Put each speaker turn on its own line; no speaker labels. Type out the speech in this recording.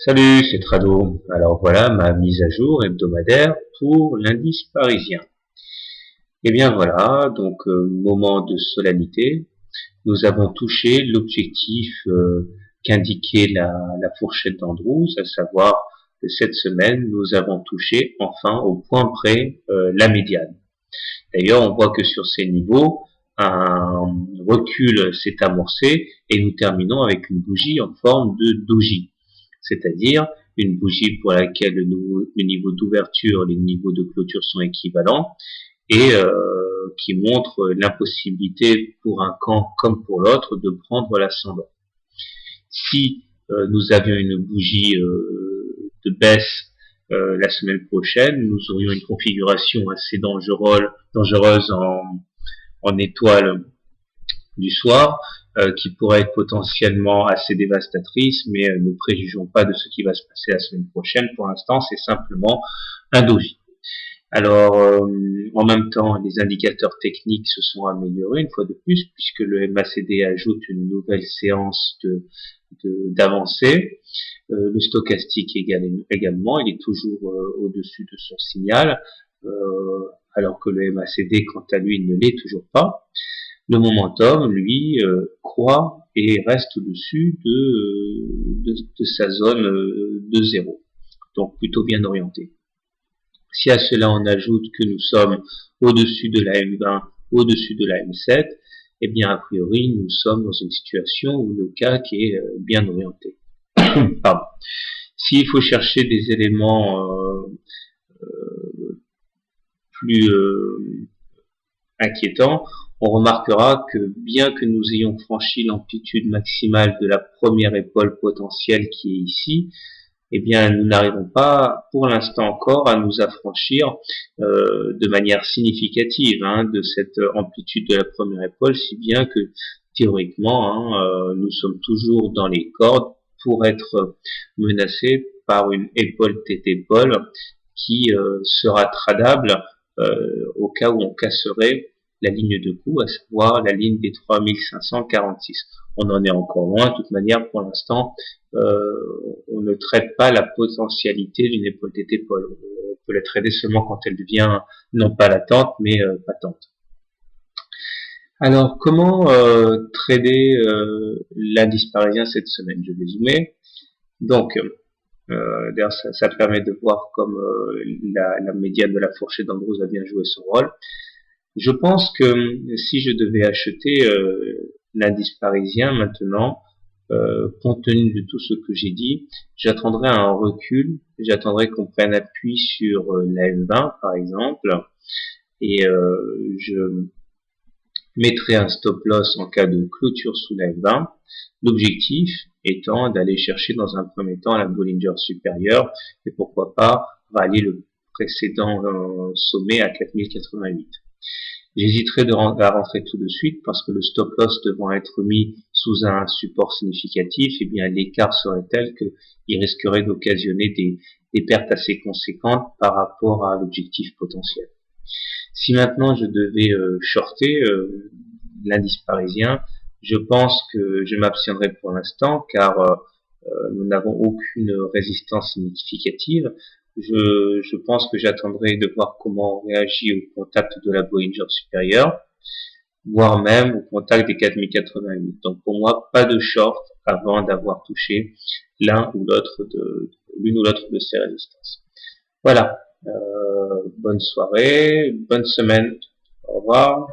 Salut, c'est Trado. Alors voilà ma mise à jour hebdomadaire pour l'indice parisien. Et bien voilà, donc moment de solennité. Nous avons touché l'objectif qu'indiquait la fourchette d'Andrews, à savoir que cette semaine, nous avons touché enfin au point près la médiane. D'ailleurs, on voit que sur ces niveaux, un recul s'est amorcé et nous terminons avec une bougie en forme de doji, c'est-à-dire une bougie pour laquelle le niveau d'ouverture et les niveaux de clôture sont équivalents et qui montre l'impossibilité pour un camp comme pour l'autre de prendre l'ascendant. Si nous avions une bougie de baisse la semaine prochaine, nous aurions une configuration assez dangereuse en étoile du soir, qui pourrait être potentiellement assez dévastatrice, mais ne préjugeons pas de ce qui va se passer la semaine prochaine. Pour l'instant, c'est simplement un doji. Alors, en même temps, les indicateurs techniques se sont améliorés une fois de plus, puisque le MACD ajoute une nouvelle séance d'avancée. Le stochastique également, il est toujours au-dessus de son signal, alors que le MACD, quant à lui, ne l'est toujours pas. Le momentum, lui, croît et reste au-dessus de sa zone de 0, donc plutôt bien orienté. Si à cela on ajoute que nous sommes au-dessus de la M20, au-dessus de la M7, eh bien a priori nous sommes dans une situation où le CAC est bien orienté. Pardon. S'il faut chercher des éléments plus inquiétants, on remarquera que bien que nous ayons franchi l'amplitude maximale de la première épaule potentielle qui est ici, eh bien, nous n'arrivons pas, pour l'instant encore, à nous affranchir de manière significative de cette amplitude de la première épaule, si bien que théoriquement, nous sommes toujours dans les cordes pour être menacés par une épaule tête épaule qui sera tradable au cas où on casserait la ligne de coup, à savoir la ligne des 3546. On en est encore loin. De toute manière, pour l'instant, on ne traite pas la potentialité d'une épaule tête épaule. On peut la traiter seulement quand elle devient non pas latente, mais patente. Alors, comment trader l'indice parisien cette semaine? Je vais zoomer. Donc, d'ailleurs, ça permet de voir comme la médiane de la fourchette d'Andrews a bien joué son rôle. Je pense que si je devais acheter l'indice parisien maintenant, compte tenu de tout ce que j'ai dit, j'attendrai un recul, j'attendrai qu'on prenne appui sur la M20 par exemple, et je mettrai un stop loss en cas de clôture sous la M20, l'objectif étant d'aller chercher dans un premier temps la Bollinger supérieure, et pourquoi pas rallier le précédent sommet à 4088. J'hésiterai à rentrer tout de suite parce que le stop loss devant être mis sous un support significatif, eh bien l'écart serait tel qu'il risquerait d'occasionner des pertes assez conséquentes par rapport à l'objectif potentiel. Si maintenant je devais shorter l'indice parisien, je pense que je m'abstiendrai pour l'instant car nous n'avons aucune résistance significative. Je pense que j'attendrai de voir comment on réagit au contact de la Bollinger supérieure, voire même au contact des 4088. Donc pour moi, pas de short avant d'avoir touché l'une ou l'autre de ces résistances. Voilà. Bonne soirée, bonne semaine. Au revoir.